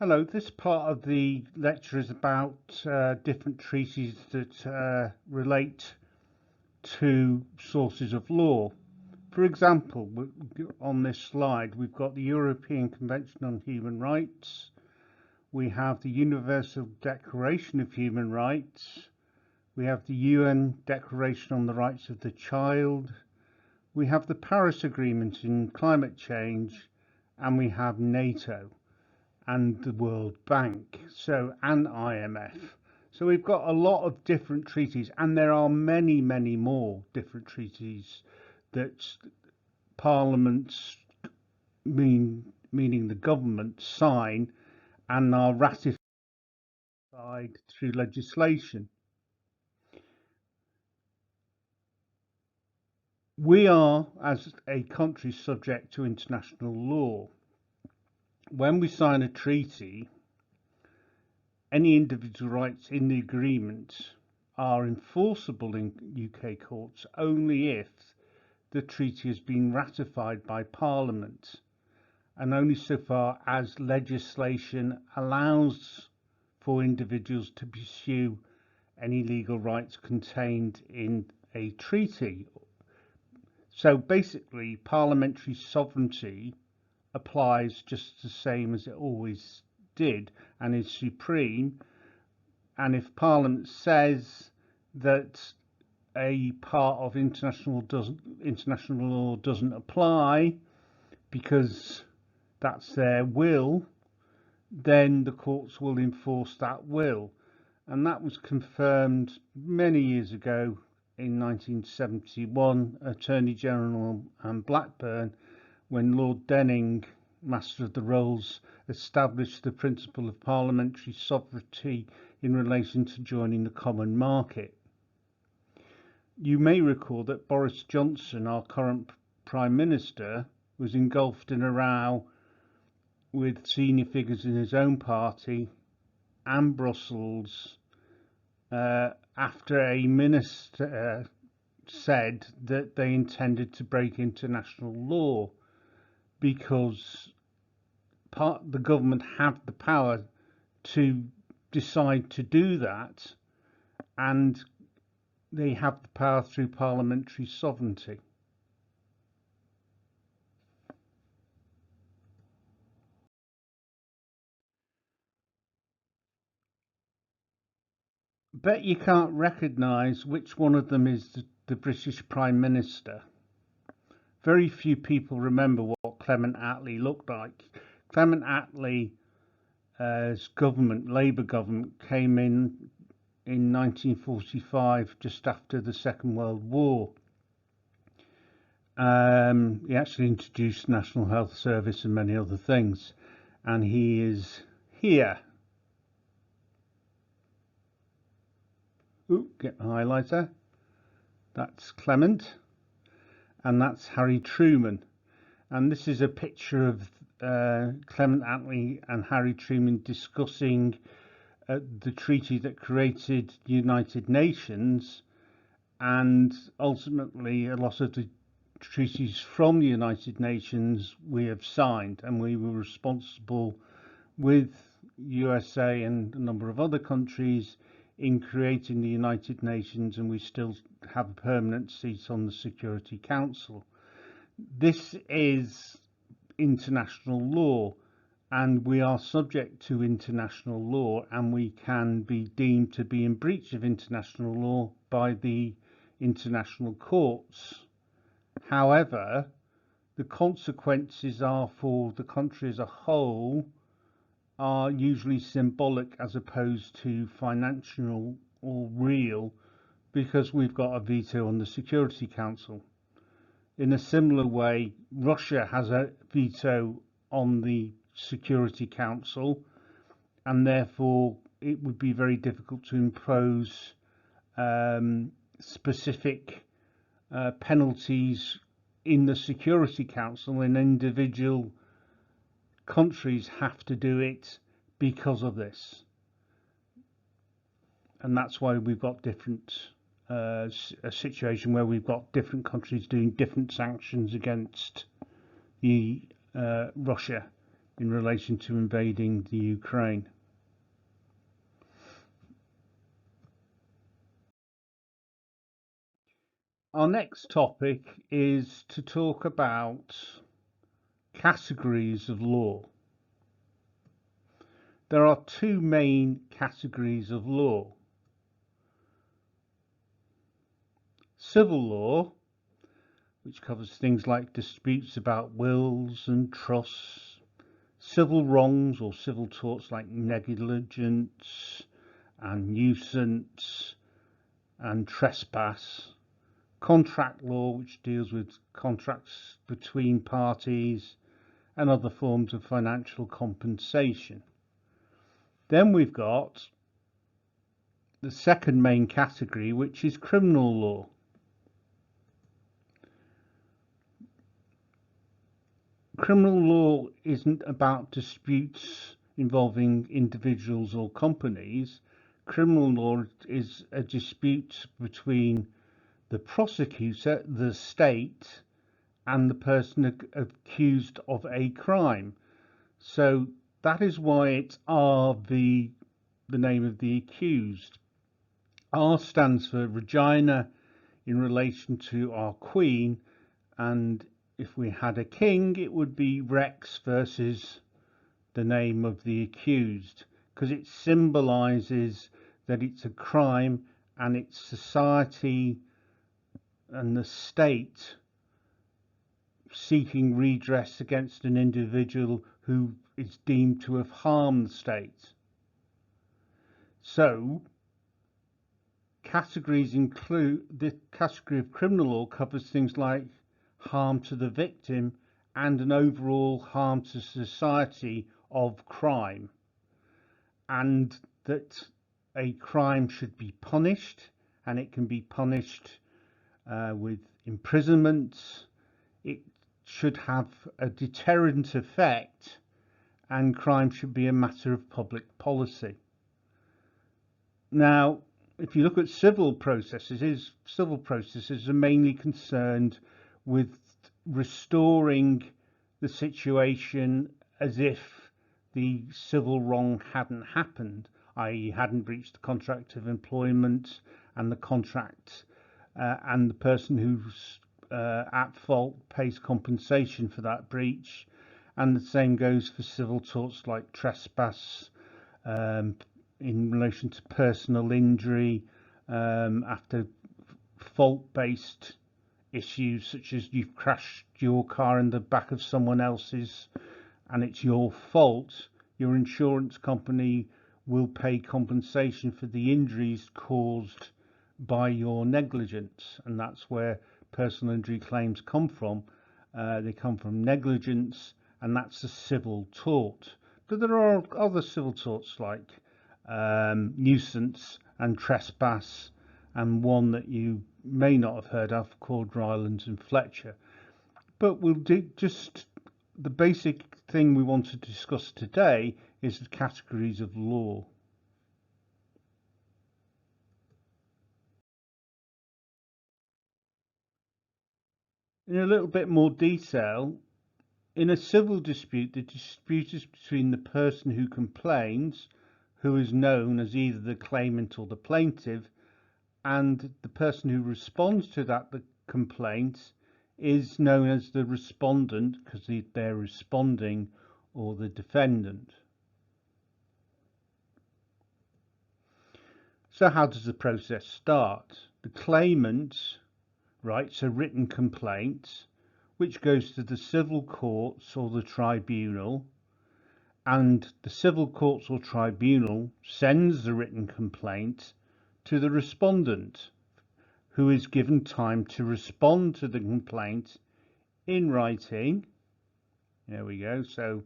Hello, this part of the lecture is about different treaties that relate to sources of law. For example, on this slide, we've got the European Convention on Human Rights, we have the Universal Declaration of Human Rights, we have the UN Declaration on the Rights of the Child, we have the Paris Agreement in climate change, and we have NATO and the World Bank, and IMF. So we've got a lot of different treaties, and there are many, many more different treaties that parliaments, meaning the government, sign and are ratified through legislation. We are, as a country, subject to international law. When we sign a treaty, any individual rights in the agreement are enforceable in UK courts only if the treaty has been ratified by Parliament, and only so far as legislation allows for individuals to pursue any legal rights contained in a treaty. So basically, parliamentary sovereignty applies just the same as it always did and is supreme. And if Parliament says that a part of international law doesn't apply because that's their will, then the courts will enforce that will. And that was confirmed many years ago in 1971, Attorney General Blackburn, when Lord Denning, Master of the Rolls, established the principle of parliamentary sovereignty in relation to joining the common market. You may recall that Boris Johnson, our current Prime Minister, was engulfed in a row with senior figures in his own party and Brussels after a minister said that they intended to break international law, because the government have the power to decide to do that, and they have the power through parliamentary sovereignty. Bet you can't recognise which one of them is the British Prime Minister. Very few people remember what Clement Attlee looked like. Clement Attlee's government, Labour government, came in 1945, just after the Second World War. He actually introduced National Health Service and many other things, and he is here. Ooh, get the highlighter. That's Clement, and that's Harry Truman. And this is a picture of Clement Attlee and Harry Truman discussing the treaty that created the United Nations, and ultimately a lot of the treaties from the United Nations we have signed, and we were responsible with USA and a number of other countries in creating the United Nations, and we still have a permanent seat on the Security Council. This is international law, and we are subject to international law, and we can be deemed to be in breach of international law by the international courts. However, the consequences are for the country as a whole are usually symbolic as opposed to financial or real, because we've got a veto on the Security Council. In a similar way, Russia has a veto on the Security Council, and therefore it would be very difficult to impose specific penalties in the Security Council, and individual countries have to do it because of this. And that's why we've got a situation where we've got different countries doing different sanctions against Russia in relation to invading the Ukraine. Our next topic is to talk about categories of law. There are two main categories of law. Civil law, which covers things like disputes about wills and trusts, civil wrongs or civil torts like negligence and nuisance and trespass, contract law, which deals with contracts between parties and other forms of financial compensation. Then we've got the second main category, which is criminal law. Criminal law isn't about disputes involving individuals or companies. Criminal law is a dispute between the prosecutor, the state, and the person accused of a crime. So that is why it's RV, the name of the accused. R stands for Regina in relation to our Queen, and if we had a king, it would be Rex versus the name of the accused, because it symbolizes that it's a crime and it's society and the state seeking redress against an individual who is deemed to have harmed the state. So categories include the category of criminal law covers things like harm to the victim and an overall harm to society of crime, and that a crime should be punished, and it can be punished with imprisonment. It should have a deterrent effect, and crime should be a matter of public policy. Now, if you look at civil processes are mainly concerned with restoring the situation as if the civil wrong hadn't happened, i.e. hadn't breached the contract of employment, and the contract and the person who's at fault pays compensation for that breach. And the same goes for civil torts like trespass, in relation to personal injury, after fault-based issues such as you've crashed your car in the back of someone else's and it's your fault. Your insurance company will pay compensation for the injuries caused by your negligence, and that's where personal injury claims come from. They come from negligence, and that's a civil tort. But there are other civil torts like nuisance and trespass, and one that you may not have heard of called Rylands and Fletcher. But we'll do just the basic thing we want to discuss today is the categories of law. In a little bit more detail, in a civil dispute, the dispute is between the person who complains, who is known as either the claimant or the plaintiff, and the person who responds to that complaint is known as the respondent, because they're responding, or the defendant. So how does the process start? The claimant writes a written complaint which goes to the civil courts or the tribunal, and the civil courts or tribunal sends the written complaint to the respondent, who is given time to respond to the complaint in writing. There we go. So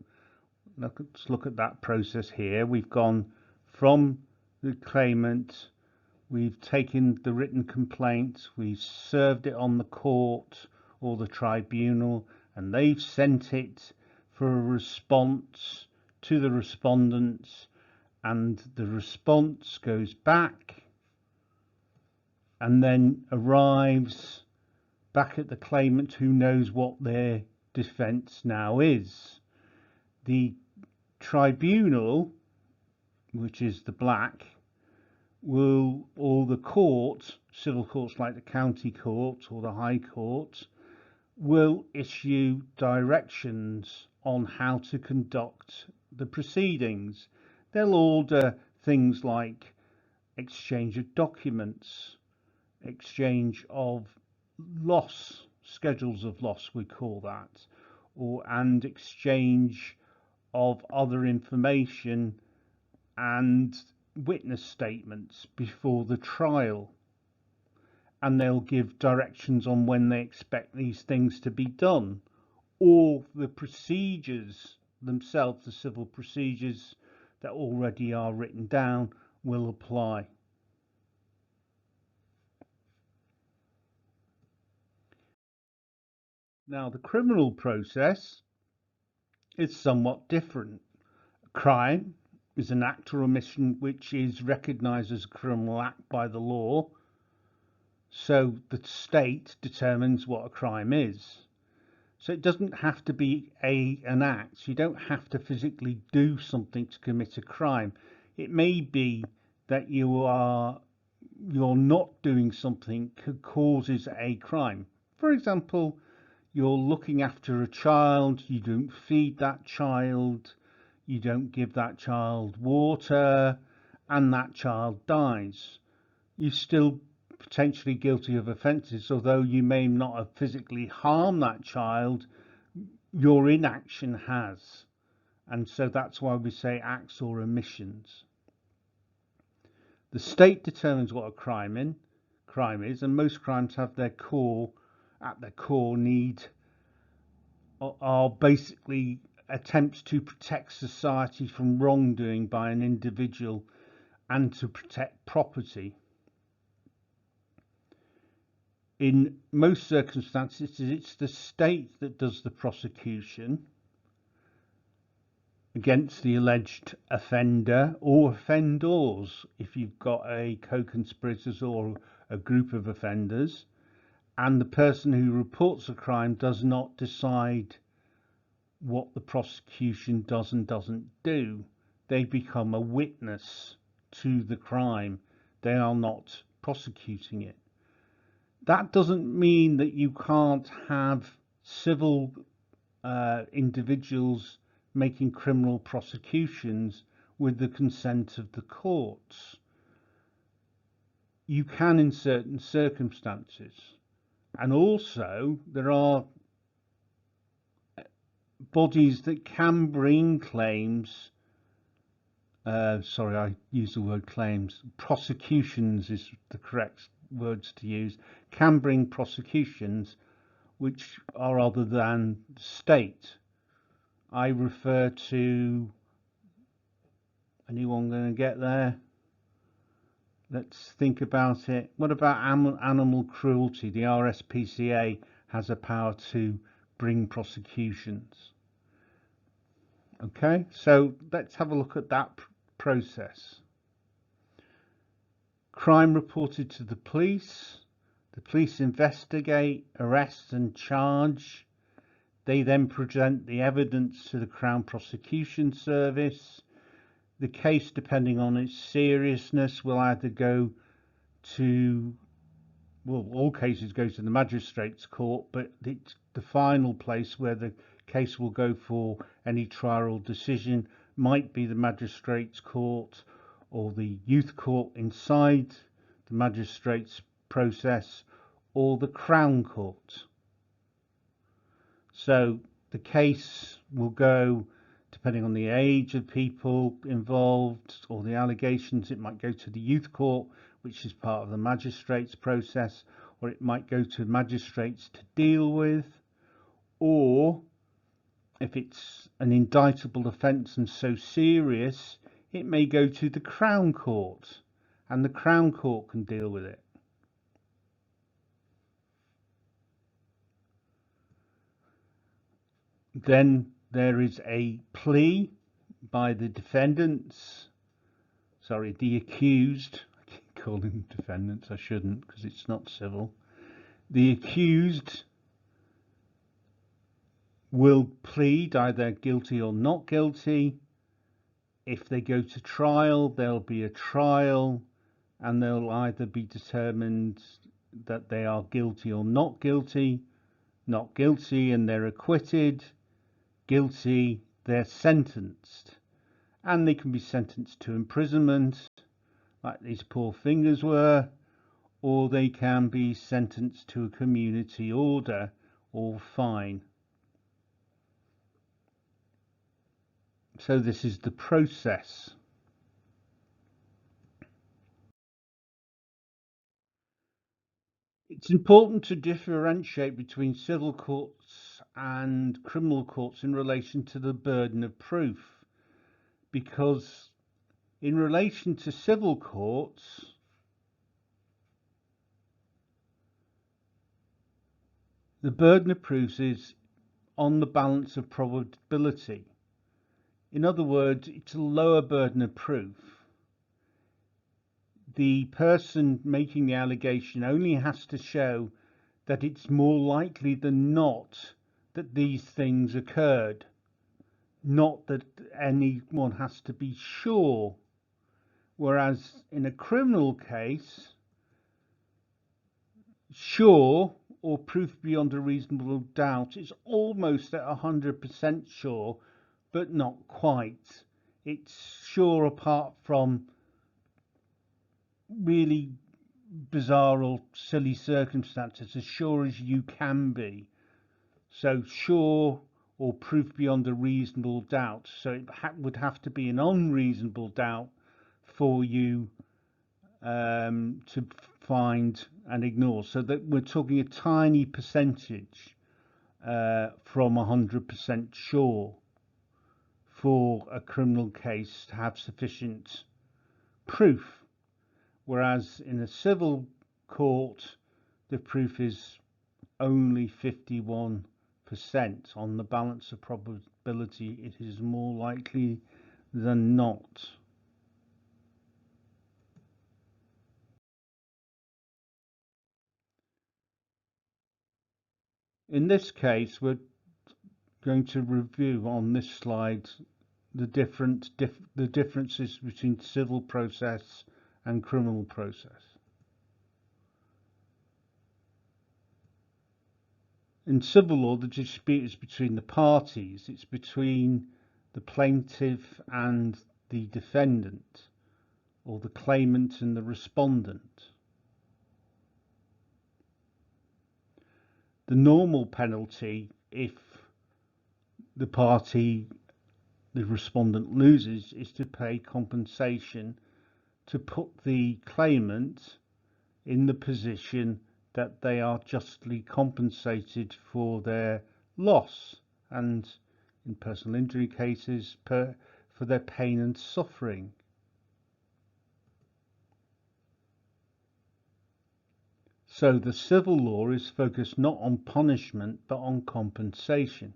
let's look at that process here. We've gone from the claimant, we've taken the written complaint, we've served it on the court or the tribunal, and they've sent it for a response to the respondents, and the response goes back and then arrives back at the claimant, who knows what their defence now is. The tribunal, which is the black, or the court, civil courts like the county court or the high court, will issue directions on how to conduct the proceedings. They'll order things like exchange of documents, exchange of loss, schedules of loss we call that, and exchange of other information and witness statements before the trial. And they'll give directions on when they expect these things to be done, or the procedures themselves, the civil procedures that already are written down, will apply. Now, the criminal process is somewhat different. Crime is an act or omission which is recognised as a criminal act by the law. So the state determines what a crime is. So it doesn't have to be an act. You don't have to physically do something to commit a crime. It may be that you're not doing something that causes a crime. For example, you're looking after a child, you don't feed that child, you don't give that child water, and that child dies. You're still potentially guilty of offences, although you may not have physically harmed that child, your inaction has. And so that's why we say acts or omissions. The state determines what a crime is, and most crimes have at their core need are basically attempts to protect society from wrongdoing by an individual and to protect property. In most circumstances, it's the state that does the prosecution against the alleged offender or offenders if you've got a co-conspirators or a group of offenders, and the person who reports a crime does not decide what the prosecution does and doesn't do. They become a witness to the crime. They are not prosecuting it. That doesn't mean that you can't have civil individuals making criminal prosecutions with the consent of the courts. You can in certain circumstances. And also there are bodies that can bring claims, sorry, I use the word claims, prosecutions is the correct words to use, can bring prosecutions which are other than state. I refer to, anyone going to get there? Let's think about it. What about animal cruelty? The RSPCA has a power to bring prosecutions. Okay, so let's have a look at that process. Crime reported to the police. The police investigate, arrest and charge. They then present the evidence to the Crown Prosecution Service. The case, depending on its seriousness, will either go to, well, all cases go to the Magistrates' Court, but it's the final place where the case will go for any trial or decision might be the Magistrates' Court or the Youth Court inside the Magistrates' process or the Crown Court. So the case will go, depending on the age of people involved or the allegations, it might go to the Youth Court, which is part of the Magistrates' process, or it might go to magistrates to deal with, or if it's an indictable offence and so serious, it may go to the Crown Court, and the Crown Court can deal with it. Then there is a plea by the defendants, sorry, the accused. I keep calling them defendants, I shouldn't because it's not civil. The accused will plead either guilty or not guilty. If they go to trial, there'll be a trial, and they'll either be determined that they are guilty or not guilty. Not guilty and they're acquitted. Guilty, they're sentenced. And they can be sentenced to imprisonment, like these poor fingers were, or they can be sentenced to a community order or fine. So this is the process. It's important to differentiate between civil courts and criminal courts in relation to the burden of proof, because in relation to civil courts, the burden of proof is on the balance of probability. In other words, it's a lower burden of proof. The person making the allegation only has to show that it's more likely than not that these things occurred, not that anyone has to be sure. Whereas in a criminal case, sure or proof beyond a reasonable doubt is almost at 100% sure, but not quite. It's sure apart from really bizarre or silly circumstances, as sure as you can be. So sure or proof beyond a reasonable doubt. So it would have to be an unreasonable doubt for you to find and ignore. So that we're talking a tiny percentage from 100% sure for a criminal case to have sufficient proof. Whereas in a civil court, the proof is only 51%. On the balance of probability, it is more likely than not. In this case, we're going to review on this slide the differences between civil process and criminal process. In civil law, the dispute is between the parties. It's between the plaintiff and the defendant, or the claimant and the respondent. The normal penalty, if the respondent loses, is to pay compensation to put the claimant in the position that they are justly compensated for their loss, and in personal injury cases, for their pain and suffering. So the civil law is focused not on punishment but on compensation.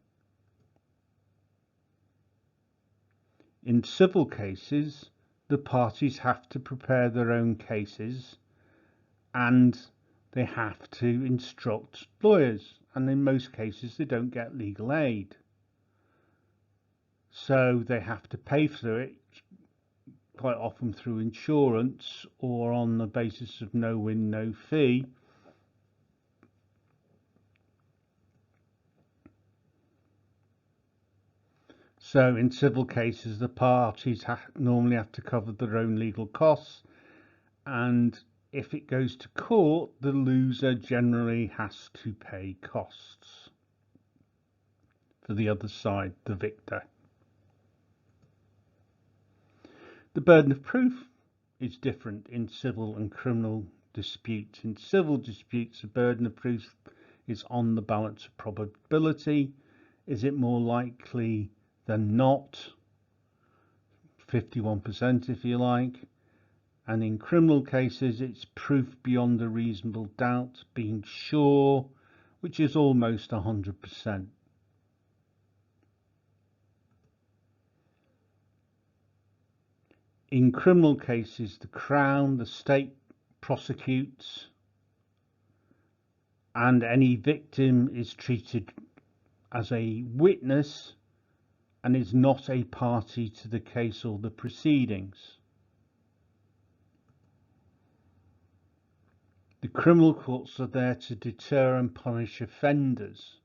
In civil cases, the parties have to prepare their own cases and they have to instruct lawyers, and in most cases they don't get legal aid. So they have to pay for it, quite often through insurance or on the basis of no win, no fee. So in civil cases, the parties normally have to cover their own legal costs, and if it goes to court, the loser generally has to pay costs for the other side, the victor. The burden of proof is different in civil and criminal disputes. In civil disputes, the burden of proof is on the balance of probability. Is it more likely than not? 51%, if you like. And in criminal cases, it's proof beyond a reasonable doubt, being sure, which is almost 100%. In criminal cases, the Crown, the state prosecutes, and any victim is treated as a witness and is not a party to the case or the proceedings. The criminal courts are there to deter and punish offenders.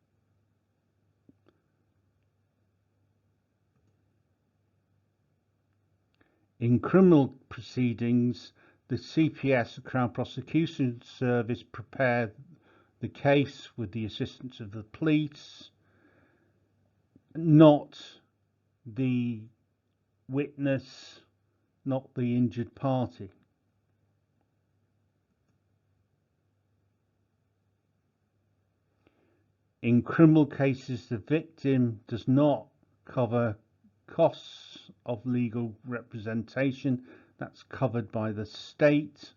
In criminal proceedings, the CPS, the Crown Prosecution Service, prepare the case with the assistance of the police, not the witness, not the injured party. In criminal cases, the victim does not cover costs of legal representation. That's covered by the state.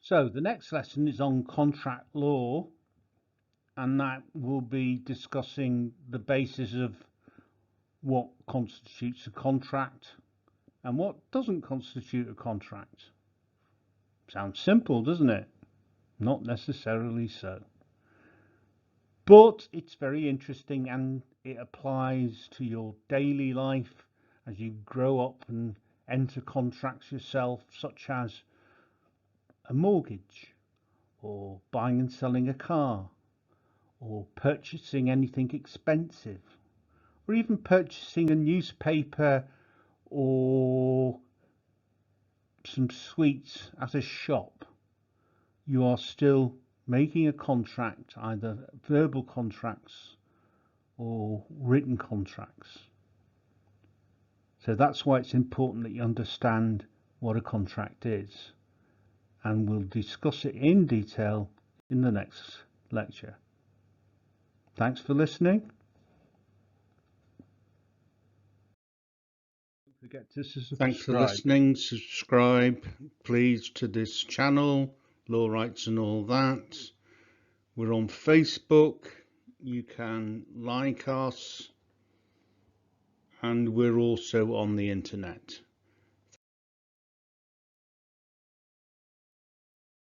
So the next lesson is on contract law, and that will be discussing the basis of what constitutes a contract and what doesn't constitute a contract. Sounds simple, doesn't it? Not necessarily so. But it's very interesting, and it applies to your daily life as you grow up and enter contracts yourself, such as a mortgage, or buying and selling a car, or purchasing anything expensive, or even purchasing a newspaper or some sweets at a shop. You are still making a contract, either verbal contracts or written contracts. So that's why it's important that you understand what a contract is, and we'll discuss it in detail in the next lecture. Thanks for listening. Don't forget to subscribe. Thanks for listening. Subscribe, please, to this channel, Law Rights and All That. We're on Facebook. You can like us, and we're also on the internet.